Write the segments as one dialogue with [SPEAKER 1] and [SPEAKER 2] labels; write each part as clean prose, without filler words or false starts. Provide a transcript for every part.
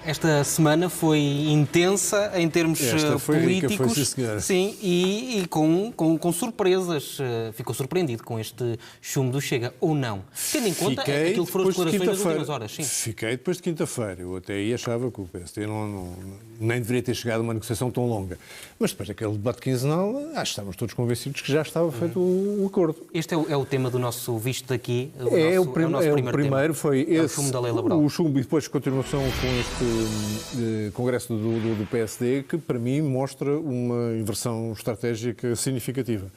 [SPEAKER 1] Esta semana foi intensa em termos políticos.
[SPEAKER 2] Rica,
[SPEAKER 1] sim, e com surpresas. Ficou surpreendido com este chumbo do Chega, ou não? Tendo em conta aquilo que foram as declarações das últimas horas. Sim.
[SPEAKER 2] Fiquei depois de quinta-feira. Eu até aí achava que o PSD nem deveria ter chegado a uma negociação tão longa. Mas depois daquele debate quinzenal, acho que estávamos todos convencidos que já estava feito o acordo.
[SPEAKER 1] Este é o tema do nosso visto daqui.
[SPEAKER 2] O primeiro foi esse,
[SPEAKER 1] o chumbo da lei laboral.
[SPEAKER 2] O chumbo e depois continuação com este congresso do PSD, que para mim mostra uma inversão estratégica significativa.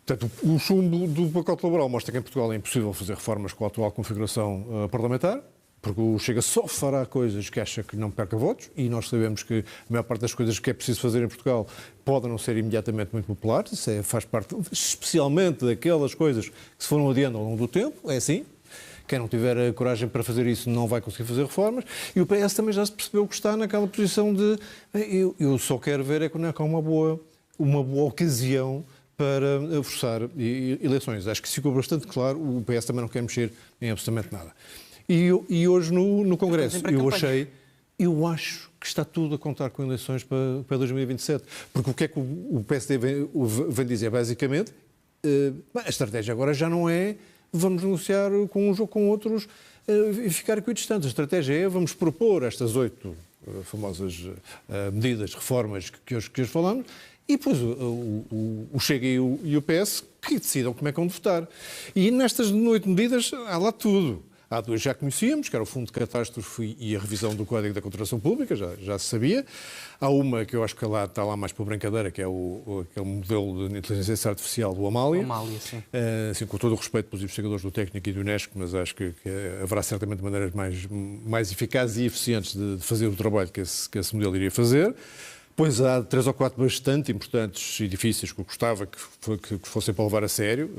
[SPEAKER 2] Portanto, o chumbo do pacote laboral mostra que em Portugal é impossível fazer reformas com a atual configuração parlamentar, porque o Chega só fará coisas que acha que não perca votos, e nós sabemos que a maior parte das coisas que é preciso fazer em Portugal podem não ser imediatamente muito populares, isso faz parte especialmente daquelas coisas que se foram adiando ao longo do tempo, é assim. Quem não tiver a coragem para fazer isso não vai conseguir fazer reformas, e o PS também já se percebeu que está naquela posição de eu só quero ver é quando é que há uma boa ocasião para forçar eleições. Acho que isso ficou bastante claro, o PS também não quer mexer em absolutamente nada. E hoje no Congresso eu acho que está tudo a contar com eleições para 2027. Porque o que é que o PSD vem dizer? Basicamente, a estratégia agora já não é vamos negociar com uns ou com outros e ficar equidistantes. A estratégia é vamos propor estas 8 famosas medidas, reformas que hoje falamos, e depois o Chega e o PS que decidam como é que vão votar. E nestas 8 medidas há lá tudo. Há 2 já conhecíamos, que era o Fundo de Catástrofe e a revisão do Código da Contratação Pública, já se sabia. Há uma que eu acho que está lá mais para brincadeira, que é o modelo de inteligência artificial do Amália.
[SPEAKER 1] Sim.
[SPEAKER 2] Assim, com todo o respeito pelos investigadores do Técnico e do Unesco, mas acho que haverá certamente maneiras mais eficazes e eficientes de fazer o trabalho que esse modelo iria fazer. Pois há 3 ou 4 bastante importantes e difíceis que eu gostava que fossem para levar a sério.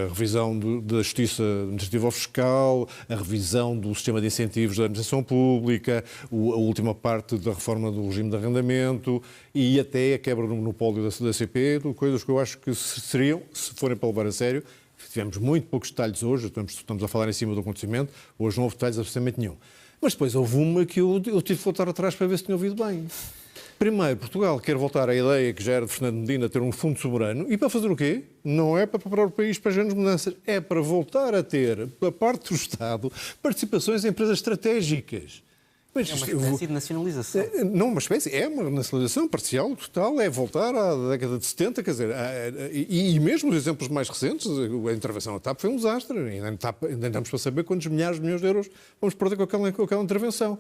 [SPEAKER 2] A revisão da justiça administrativa ou fiscal, a revisão do sistema de incentivos da administração pública, a última parte da reforma do regime de arrendamento e até a quebra do monopólio da CP, coisas que eu acho que seriam, se forem para levar a sério. Tivemos muito poucos detalhes hoje, estamos a falar em cima do acontecimento, hoje não houve detalhes absolutamente nenhum. Mas depois houve uma que eu tive que voltar atrás para ver se tinha ouvido bem. Primeiro, Portugal quer voltar à ideia que já era de Fernando Medina ter um fundo soberano. E para fazer o quê? Não é para preparar o país para as grandes mudanças. É para voltar a ter, da parte do Estado, participações em empresas estratégicas.
[SPEAKER 1] Mas é uma espécie de nacionalização.
[SPEAKER 2] Não, uma espécie. É uma nacionalização parcial, total. É voltar à década de 70, quer dizer... E mesmo os exemplos mais recentes, a intervenção da TAP foi um desastre. Ainda estamos para saber quantos milhares de milhões de euros vamos perder com aquela intervenção.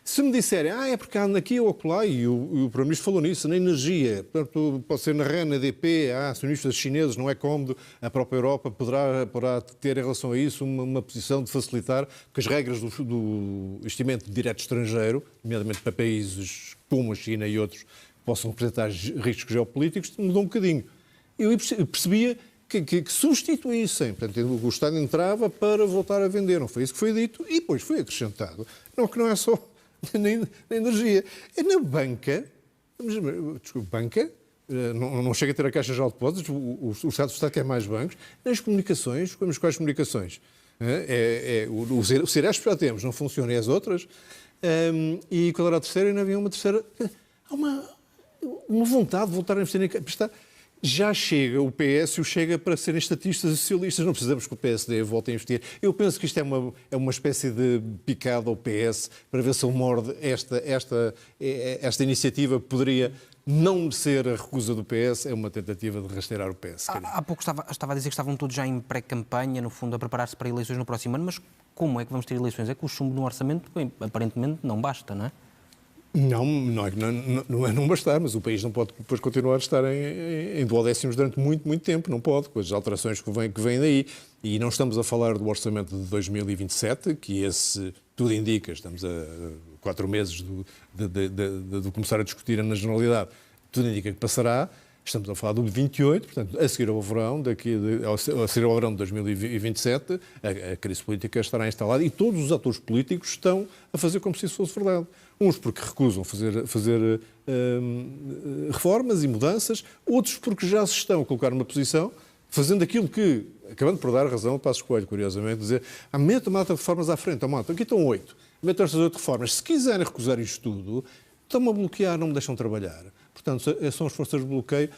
[SPEAKER 2] Se me disserem, é porque há aqui ou acolá, e o Primeiro-Ministro falou nisso, na energia, portanto, pode ser na REN, na EDP, acionistas chineses, não é cómodo, a própria Europa poderá ter em relação a isso uma posição de facilitar que as regras do investimento direto estrangeiro, nomeadamente para países como a China e outros, que possam representar riscos geopolíticos, mudou um bocadinho. Eu percebia que substituíssem. Portanto, o Estado entrava para voltar a vender. Não foi isso que foi dito. E depois foi acrescentado. Que não é só na energia. É na banca. Desculpa, banca. Não chega a ter a Caixa de Depósitos. O Estado quer mais bancos. Nas comunicações, vamos com as comunicações. O Ciresp já temos, não funciona. E as outras. E qual era a terceira? Ainda havia uma terceira. Há uma vontade de voltar a investir em capital. Já chega o PS e o Chega para serem estatistas e socialistas. Não precisamos que o PSD volte a investir. Eu penso que isto é uma espécie de picada ao PS para ver se ele morde esta iniciativa. Poderia não ser a recusa do PS, é uma tentativa de rasteirar o PS.
[SPEAKER 1] Há pouco estava a dizer que estavam todos já em pré-campanha, no fundo, a preparar-se para eleições no próximo ano, mas como é que vamos ter eleições? É que o chumbo no orçamento, bem, aparentemente, não basta, não é? Não bastar, mas o país não pode depois continuar a estar em duodécimos durante muito, muito tempo, não pode, com as alterações que vêm daí. E não estamos a falar do orçamento de 2027, que esse, tudo indica, estamos a 4 meses de começar a discutir na generalidade, tudo indica que passará. Estamos a falar do 28, portanto, a seguir ao verão, a seguir ao verão de 2027, a crise política estará instalada e todos os atores políticos estão a fazer como se isso fosse verdade. Uns porque recusam fazer reformas e mudanças, outros porque já se estão a colocar numa posição fazendo aquilo que, acabando por dar razão ao Passos Coelho, curiosamente, dizer, meta uma data de reformas à frente, aqui estão 8, metam estas 8 reformas, se quiserem recusar isto tudo, estão-me a bloquear, não me deixam trabalhar. Portanto, são as forças de bloqueio,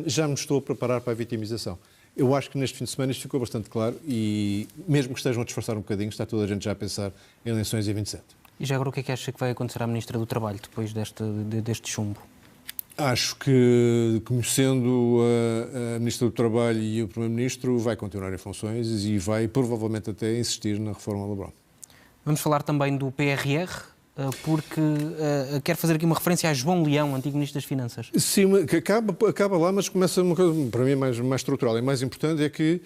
[SPEAKER 1] já me estou a preparar para a vitimização. Eu acho que neste fim de semana isto ficou bastante claro e, mesmo que estejam a disfarçar um bocadinho, está toda a gente já a pensar em eleições em 27.
[SPEAKER 3] E já agora o que é que acha que vai acontecer à Ministra do Trabalho depois deste chumbo?
[SPEAKER 1] Acho que, conhecendo a Ministra do Trabalho e o Primeiro-Ministro, vai continuar em funções e vai provavelmente até insistir na reforma laboral.
[SPEAKER 3] Vamos falar também do PRR, porque quero fazer aqui uma referência a João Leão, antigo Ministro das Finanças.
[SPEAKER 1] Sim, que acaba lá, mas começa uma coisa, para mim, mais estrutural e mais importante, é que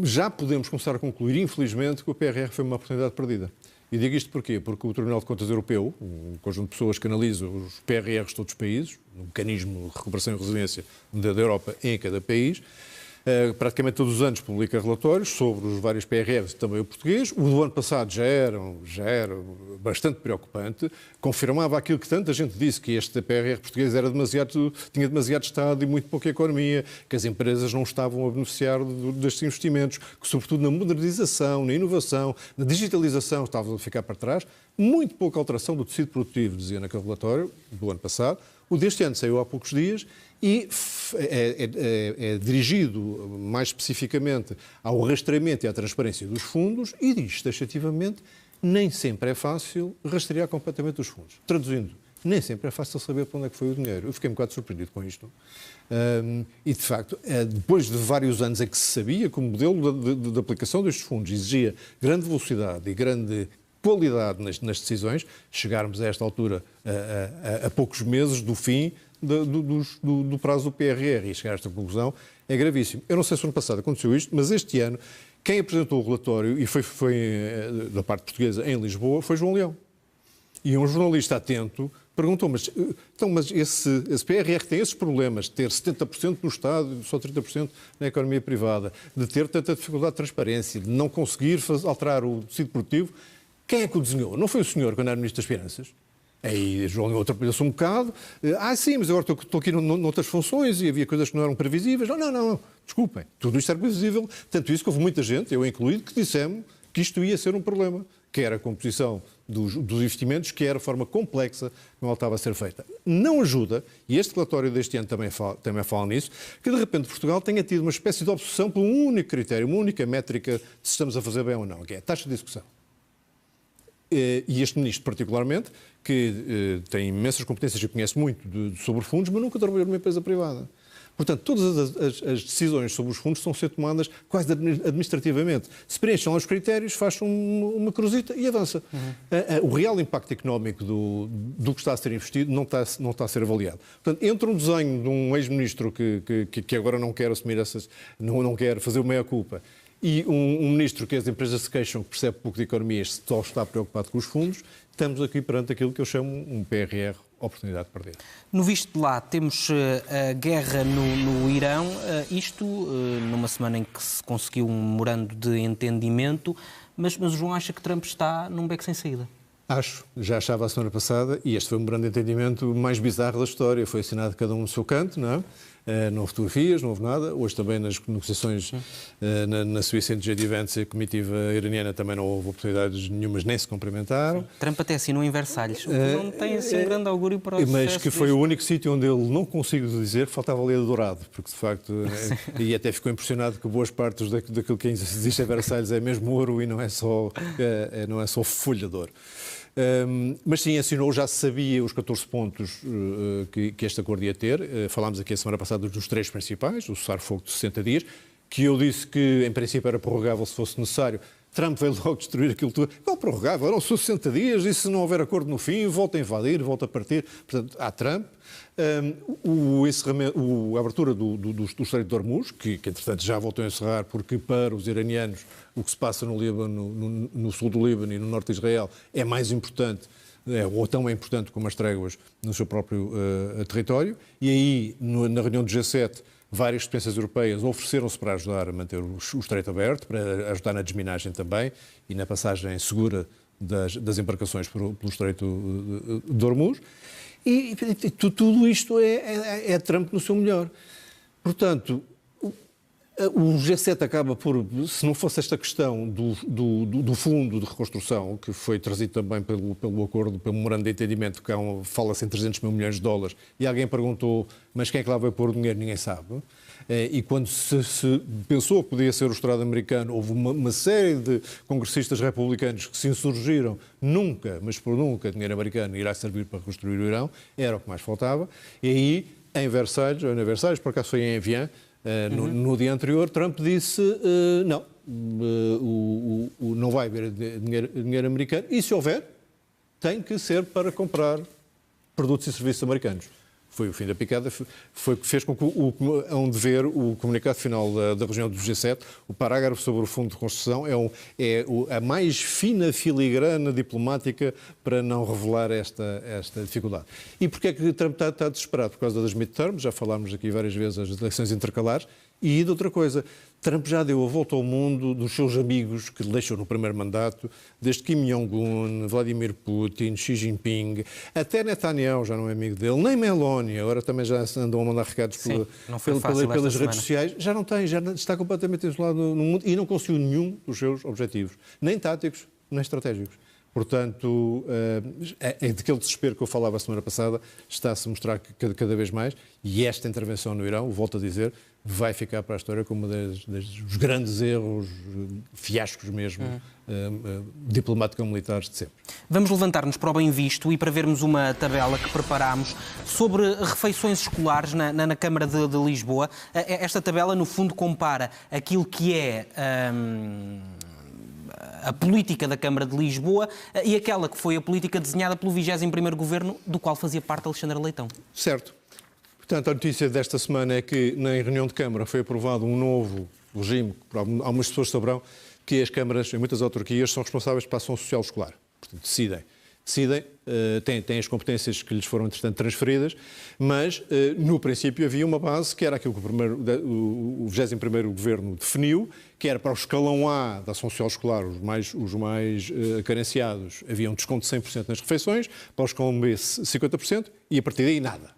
[SPEAKER 1] já podemos começar a concluir, infelizmente, que o PRR foi uma oportunidade perdida. E digo isto porquê? Porque o Tribunal de Contas Europeu, um conjunto de pessoas que analisa os PRRs de todos os países, um mecanismo de recuperação e resiliência da Europa em cada país, praticamente todos os anos publica relatórios sobre os vários PRRs, também o português. O do ano passado já era bastante preocupante, confirmava aquilo que tanta gente disse, que este PRR português tinha demasiado Estado e muito pouca economia, que as empresas não estavam a beneficiar destes investimentos, que sobretudo na modernização, na inovação, na digitalização estavam a ficar para trás. Muito pouca alteração do tecido produtivo, dizia naquele relatório do ano passado. O deste ano saiu há poucos dias e é dirigido mais especificamente ao rastreamento e à transparência dos fundos e diz taxativamente nem sempre é fácil rastrear completamente os fundos. Traduzindo, nem sempre é fácil saber para onde é que foi o dinheiro. Eu fiquei um bocado surpreendido com isto. E, de facto, depois de vários anos em que se sabia que o modelo de aplicação destes fundos exigia grande velocidade e grande qualidade nas decisões, chegarmos a esta altura a poucos meses do fim do prazo do PRR e chegar a esta conclusão é gravíssimo. Eu não sei se no ano passado aconteceu isto, mas este ano quem apresentou o relatório, e foi da parte portuguesa em Lisboa, foi João Leão. E um jornalista atento perguntou, mas esse PRR tem esses problemas de ter 70% no Estado e só 30% na economia privada, de ter tanta dificuldade de transparência, de não conseguir alterar o tecido produtivo, quem é que o desenhou? Não foi o senhor quando era Ministro das Finanças? Aí João Leão atrapalhou-se um bocado. Sim, mas agora estou aqui noutras funções e havia coisas que não eram previsíveis. Não, desculpem. Tudo isto era previsível. Tanto isso que houve muita gente, eu incluído, que dissemos que isto ia ser um problema. Que era a composição dos investimentos, que era a forma complexa como ela estava a ser feita. Não ajuda, e este relatório deste ano também fala nisso, que de repente Portugal tenha tido uma espécie de obsessão por um único critério, uma única métrica de se estamos a fazer bem ou não, que é a taxa de execução. E este ministro, particularmente, que tem imensas competências e conhece muito sobre fundos, mas nunca trabalhou numa empresa privada. Portanto, todas as decisões sobre os fundos estão a ser tomadas quase administrativamente. Se preencham os critérios, faz uma cruzita e avança. O real impacto económico do que está a ser investido não está a ser avaliado. Portanto, entre um desenho de um ex-ministro que agora não quer assumir não quer fazer uma meia-culpa, e um ministro que as empresas se queixam, que percebe pouco de economia, só está preocupado com os fundos, estamos aqui perante aquilo que eu chamo um PRR, oportunidade perdida.
[SPEAKER 3] No visto de lá, temos a guerra no Irão, isto numa semana em que se conseguiu um memorando de entendimento, mas o João acha que Trump está num beco sem saída?
[SPEAKER 1] Acho, já achava a semana passada, e este foi um grande entendimento mais bizarro da história. Foi assinado cada um no seu canto, não é? Não houve fotografias, não houve nada. Hoje também nas negociações na Suíça entre J.D. Vance e a comitiva iraniana também não houve oportunidades nenhumas, nem se cumprimentaram.
[SPEAKER 3] Trump até assinou em Versalhes, o que não tem assim um grande augúrio para o sucesso.
[SPEAKER 1] Mas que foi o único sítio onde ele, não consigo dizer, que faltava ali a dourado, porque de facto, e até ficou impressionado que boas partes daquilo que existe em Versalhes é mesmo ouro e não é só folha de ouro. Mas sim, assinou, já se sabia os 14 pontos que este acordo ia ter. Falámos aqui a semana passada dos 3 principais, o cessar-fogo de 60 dias, que eu disse que em princípio era prorrogável se fosse necessário. Trump veio logo destruir aquilo tudo. Qual prorrogável? Eram só 60 dias e se não houver acordo no fim, volta a invadir, volta a partir. Portanto, há Trump. A abertura do Estreito de Hormuz, que entretanto já voltou a encerrar, porque para os iranianos o que se passa no Líbano, no sul do Líbano e no norte de Israel é mais importante, ou tão importante como as tréguas no seu próprio território. E aí, na reunião do G7, várias potências europeias ofereceram-se para ajudar a manter o Estreito aberto, para ajudar na desminagem também e na passagem segura das embarcações pelo Estreito de Hormuz. E tudo isto é Trump no seu melhor. Portanto,
[SPEAKER 2] O G7 acaba por, se não fosse esta questão do fundo de reconstrução, que foi trazido também pelo acordo, pelo memorando de entendimento, que fala-se em 300 mil milhões de dólares, e alguém perguntou, mas quem é que lá vai pôr o dinheiro? Ninguém sabe. E quando se pensou que podia ser o Estado americano, houve uma série de congressistas republicanos que se insurgiram, nunca, mas por nunca, dinheiro americano irá servir para reconstruir o Irão, era o que mais faltava, e aí, em Versalhes, por acaso foi em Evian, no dia anterior, Trump disse não, não vai haver dinheiro americano, e se houver, tem que ser para comprar produtos e serviços americanos. Foi o fim da picada, foi o que fez com que, onde ver o comunicado final da reunião do G7, o parágrafo sobre o fundo de reconstrução é a mais fina filigrana diplomática para não revelar esta dificuldade. E porquê é que Trump está desesperado? Por causa das midterms, já falámos aqui várias vezes das eleições intercalares, e de outra coisa, Trump já deu a volta ao mundo dos seus amigos que deixou no primeiro mandato, desde Kim Jong-un, Vladimir Putin, Xi Jinping, até Netanyahu já não é amigo dele, nem Meloni, agora também já andam a mandar recados pelas redes sociais, já não tem, já está completamente isolado no mundo e não conseguiu nenhum dos seus objetivos, nem táticos, nem estratégicos. Portanto, daquele desespero que eu falava a semana passada, está-se a mostrar cada vez mais, e esta intervenção no Irão, volto a dizer, vai ficar para a história como dos grandes erros, fiascos mesmo, diplomático-militares de sempre.
[SPEAKER 3] Vamos levantar-nos para o bem visto e para vermos uma tabela que preparámos sobre refeições escolares na Câmara de Lisboa. Esta tabela, no fundo, compara aquilo que é a política da Câmara de Lisboa e aquela que foi a política desenhada pelo 21º Governo, do qual fazia parte Alexandre Leitão.
[SPEAKER 2] Certo. Portanto, a notícia desta semana é que na reunião de Câmara foi aprovado um novo regime, algumas pessoas saberão que as câmaras, em muitas autarquias, são responsáveis pela ação social escolar. Portanto, decidem, têm as competências que lhes foram, entretanto, transferidas, mas, no princípio, havia uma base que era aquilo que o 21º Governo definiu, que era para o escalão A da ação social escolar, os mais carenciados, havia um desconto de 100% nas refeições, para o escalão B 50%, e a partir daí nada.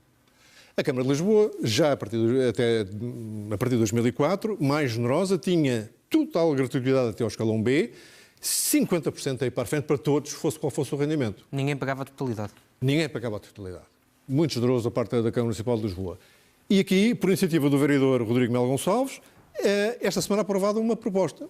[SPEAKER 2] A Câmara de Lisboa, já a partir de 2004, mais generosa, tinha total gratuidade até ao escalão B, 50% aí para a frente para todos, fosse qual fosse o rendimento.
[SPEAKER 3] Ninguém pagava a totalidade.
[SPEAKER 2] Ninguém pagava a totalidade. Muito generoso da parte da Câmara Municipal de Lisboa. E aqui, por iniciativa do vereador Rodrigo Melo Gonçalves, esta semana aprovada uma proposta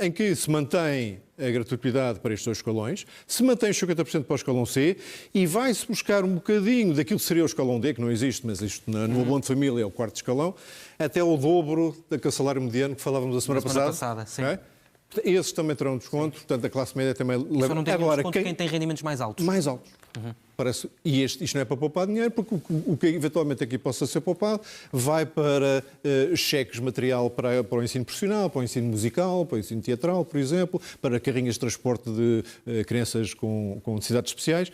[SPEAKER 2] em que se mantém a gratuidade para estes dois escalões, se mantém os 50% para o escalão C e vai-se buscar um bocadinho daquilo que seria o escalão D, que não existe, mas isto no Abono de Família é o quarto escalão, até o dobro daquele salário mediano que falávamos a semana passada.
[SPEAKER 3] Sim.
[SPEAKER 2] É? Esses também terão desconto, portanto a classe média também leva.
[SPEAKER 3] Só não tem desconto quem tem rendimentos mais altos.
[SPEAKER 2] Mais altos. Parece, e isto não é para poupar dinheiro, porque o que eventualmente aqui possa ser poupado vai para cheques material para o ensino profissional, para o ensino musical, para o ensino teatral, por exemplo, para carrinhas de transporte de crianças com necessidades especiais.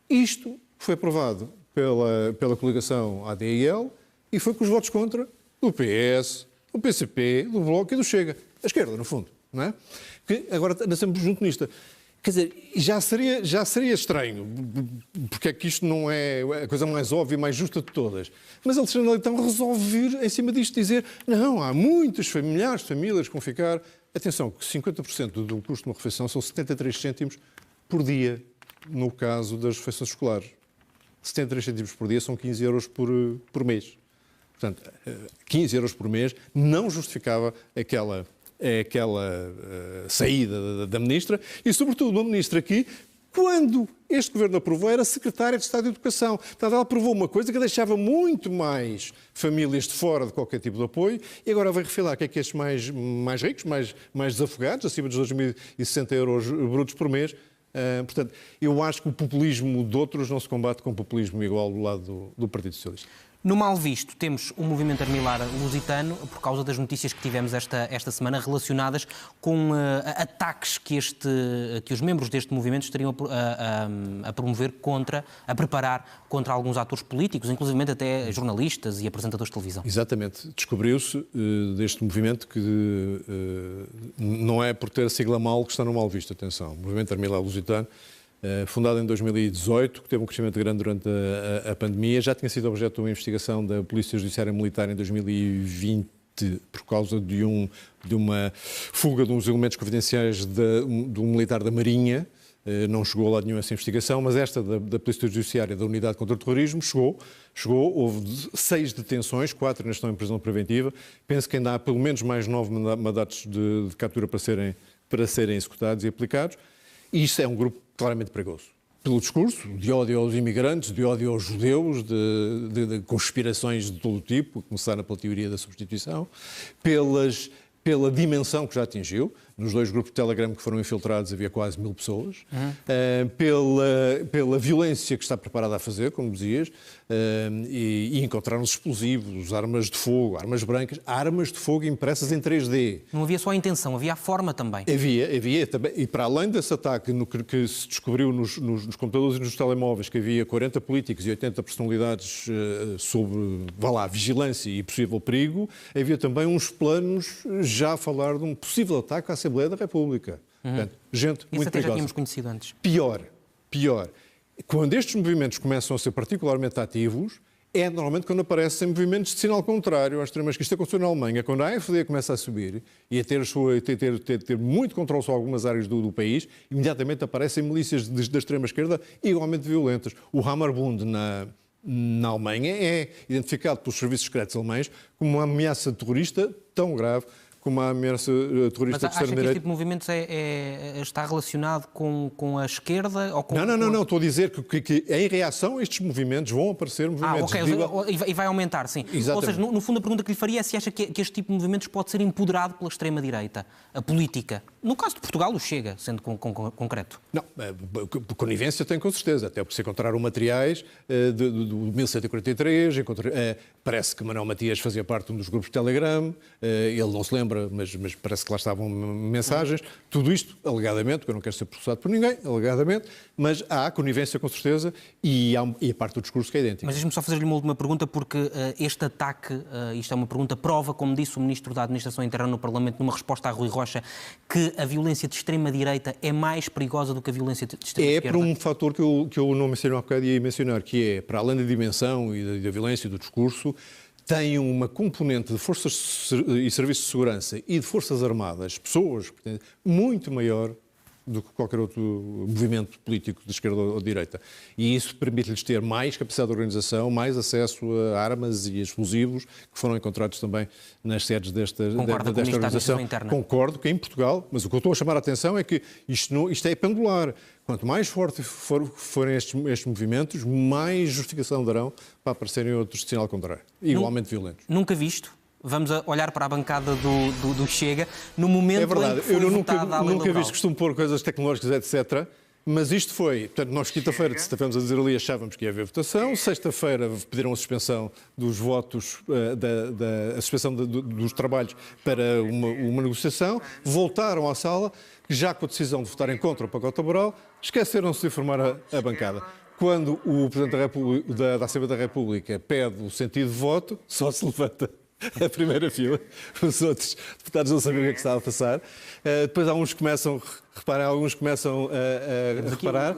[SPEAKER 2] Isto foi aprovado pela coligação AD/IL e foi com os votos contra do PS, do PCP, do Bloco e do Chega. A esquerda, no fundo, não é? Que agora anda sempre junto nisto. Quer dizer, já seria estranho, porque é que isto não é a coisa mais óbvia e mais justa de todas. Mas Alexandre Leitão resolve vir em cima disto dizer não, há muitas milhares de famílias que vão ficar... Atenção, que 50% do custo de uma refeição são 73 cêntimos por dia, no caso das refeições escolares. 73 cêntimos por dia são 15 euros por mês. Portanto, 15 euros por mês não justificava aquela saída da ministra e, sobretudo, uma ministra que, quando este governo aprovou, era secretária de Estado de Educação. Portanto, ela aprovou uma coisa que deixava muito mais famílias de fora de qualquer tipo de apoio e agora vai refilar que é que estes mais ricos, mais desafogados, acima dos 2.060 euros brutos por mês. Portanto, eu acho que o populismo de outros não se combate com populismo igual do lado do Partido Socialista.
[SPEAKER 3] No mal visto, temos o movimento Armilar lusitano, por causa das notícias que tivemos esta semana relacionadas com ataques que os membros deste movimento estariam a promover a preparar contra alguns atores políticos, inclusive até jornalistas e apresentadores de televisão.
[SPEAKER 2] Exatamente. Descobriu-se deste movimento que não é por ter a sigla mal que está no mal visto. Atenção, o movimento Armilar lusitano, fundado em 2018, que teve um crescimento grande durante a pandemia, já tinha sido objeto de uma investigação da Polícia Judiciária Militar em 2020
[SPEAKER 1] por causa de uma fuga de uns elementos confidenciais de um militar da Marinha. Não chegou a lado nenhum essa investigação, mas esta da Polícia Judiciária da Unidade contra o Terrorismo chegou, houve 6 detenções, 4 ainda estão em prisão preventiva. Penso que ainda há pelo menos mais 9 mandatos de captura para serem executados e aplicados. E isto é um grupo claramente perigoso. Pelo discurso de ódio aos imigrantes, de ódio aos judeus, de conspirações de todo o tipo, começaram pela teoria da substituição, pela dimensão que já atingiu. Nos 2 grupos de Telegram que foram infiltrados havia quase 1000 pessoas. Pela violência que está preparada a fazer, como dizias, e encontraram explosivos, armas de fogo, armas brancas, armas de fogo impressas em 3D.
[SPEAKER 3] Não havia só a intenção, havia a forma também.
[SPEAKER 1] Havia também. E para além desse ataque que se descobriu nos computadores e nos telemóveis, que havia 40 políticos e 80 personalidades sobre, vigilância e possível perigo, havia também uns planos já a falar de um possível ataque à Assembleia da República. Portanto, gente muito
[SPEAKER 3] até
[SPEAKER 1] perigosa.
[SPEAKER 3] já tínhamos conhecido antes.
[SPEAKER 1] Pior. Quando estes movimentos começam a ser particularmente ativos, é normalmente quando aparecem movimentos de sinal contrário às extremas. Isto aconteceu na Alemanha, quando a AfD começa a subir e a ter muito controle sobre algumas áreas do país, imediatamente aparecem milícias da extrema-esquerda igualmente violentas. O Hammerbund na Alemanha é identificado pelos serviços secretos alemães como uma ameaça terrorista tão grave como a ameaça terrorista de extrema-direita.
[SPEAKER 3] Mas acha que este tipo de movimentos está relacionado com a esquerda? Ou com,
[SPEAKER 1] não. Estou a dizer que em reação a estes movimentos vão aparecer movimentos...
[SPEAKER 3] E vai aumentar, sim.
[SPEAKER 1] Exatamente.
[SPEAKER 3] Ou seja, no fundo a pergunta que lhe faria é se acha que este tipo de movimentos pode ser empoderado pela extrema-direita, a política. No caso de Portugal, o Chega, sendo concreto.
[SPEAKER 1] Não, conivência tem com certeza, até porque se encontraram materiais do 1143, parece que Manuel Matias fazia parte de um dos grupos de Telegram, ele não se lembra, mas parece que lá estavam mensagens. Tudo isto, alegadamente, porque eu não quero ser processado por ninguém, alegadamente, mas há conivência com certeza e a parte do discurso que é idêntica.
[SPEAKER 3] Mas deixe-me só fazer-lhe uma última pergunta, porque este ataque, isto é uma pergunta, prova, como disse o Ministro da Administração Interna no Parlamento, numa resposta a Rui Rocha, que a violência de extrema-direita é mais perigosa do que a violência de extrema-esquerda.
[SPEAKER 1] É por um fator que eu não mencionei há bocado e ia mencionar, que é, para além da dimensão e da violência e do discurso, tem uma componente de forças e serviços de segurança e de forças armadas, pessoas, muito maior do que qualquer outro movimento político de esquerda ou de direita. E isso permite-lhes ter mais capacidade de organização, mais acesso a armas e explosivos, que foram encontrados também nas sedes desta organização. Concordo que em Portugal, mas o que eu estou a chamar a atenção é que isto é pendular. Quanto mais fortes forem estes movimentos, mais justificação darão para aparecerem outros de sinal contrário, igualmente violentos.
[SPEAKER 3] Nunca visto. Vamos olhar para a bancada do Chega no momento em que foi votada a lei
[SPEAKER 1] nunca
[SPEAKER 3] laboral.
[SPEAKER 1] vi, costumo pôr coisas tecnológicas, etc. Mas isto foi, portanto, nós quinta-feira estivemos a dizer ali, achávamos que ia haver votação, sexta-feira pediram a suspensão dos votos, a suspensão dos trabalhos para uma negociação, voltaram à sala, já com a decisão de votarem contra o pacote laboral, esqueceram-se de informar a bancada. Quando o Presidente da Assembleia da República pede o sentido de voto, só se levanta a primeira fila, os outros deputados não sabiam o que é que estava a passar. Depois alguns começam a reparar, alguns começam a reparar.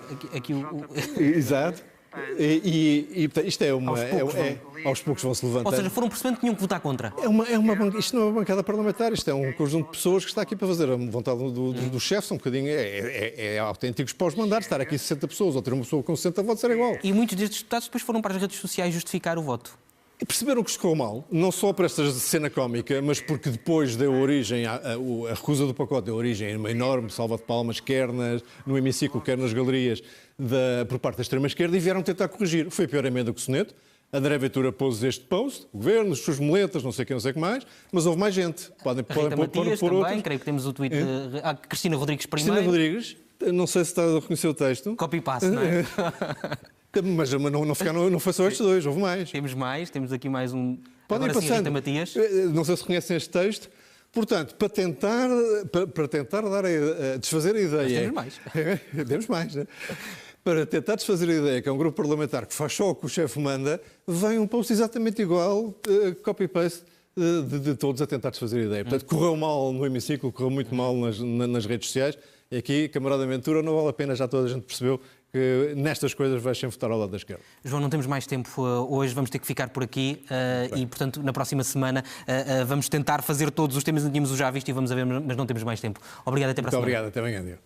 [SPEAKER 1] Exato. E isto é uma... Aos poucos vão se levantando.
[SPEAKER 3] Ou seja, foram percebendo que tinham que votar contra.
[SPEAKER 1] Isto não é uma bancada parlamentar, isto é um conjunto de pessoas que está aqui para fazer a vontade do chefe, um bocadinho, é autênticos pós-mandatos, estar aqui 60 pessoas ou ter uma pessoa com 60 votos era igual.
[SPEAKER 3] E muitos destes deputados depois foram para as redes sociais justificar o voto.
[SPEAKER 1] E perceberam que escorreu mal, não só por esta cena cómica, mas porque depois deu origem, a recusa do pacote deu origem a uma enorme salva de palmas, quer no hemiciclo, quer nas galerias, por parte da extrema-esquerda, e vieram tentar corrigir. Foi a pior emenda que o soneto. André Ventura pôs este post, o governo, as suas muletas, não sei o que mais, mas houve mais gente.
[SPEAKER 3] Podem Matias também, outros. Creio que temos o tweet de Cristina Rodrigues primeiro.
[SPEAKER 1] Cristina Rodrigues, não sei se está a reconhecer o texto.
[SPEAKER 3] Copy-paste, não é?
[SPEAKER 1] Mas não foi só estes dois, houve mais.
[SPEAKER 3] Temos aqui mais um.
[SPEAKER 1] Podem ir passando.
[SPEAKER 3] Matias.
[SPEAKER 1] Não sei se reconhecem este texto. Portanto, para tentar desfazer a ideia...
[SPEAKER 3] Mas temos mais.
[SPEAKER 1] Temos mais, não é? Para tentar desfazer a ideia que é um grupo parlamentar que faz só o que o chefe manda, vem um post exatamente igual, copy-paste, de todos a tentar desfazer a ideia. Portanto, correu mal no hemiciclo, correu muito mal nas redes sociais. E aqui, camarada Ventura, não vale a pena, já toda a gente percebeu
[SPEAKER 2] que nestas coisas vais sempre votar ao lado da esquerda.
[SPEAKER 3] João, não temos mais tempo hoje, vamos ter que ficar por aqui e, portanto, na próxima semana vamos tentar fazer todos os temas que tínhamos já visto e vamos a ver, mas não temos mais tempo. Obrigado, até para a semana.
[SPEAKER 2] Muito obrigado, até amanhã.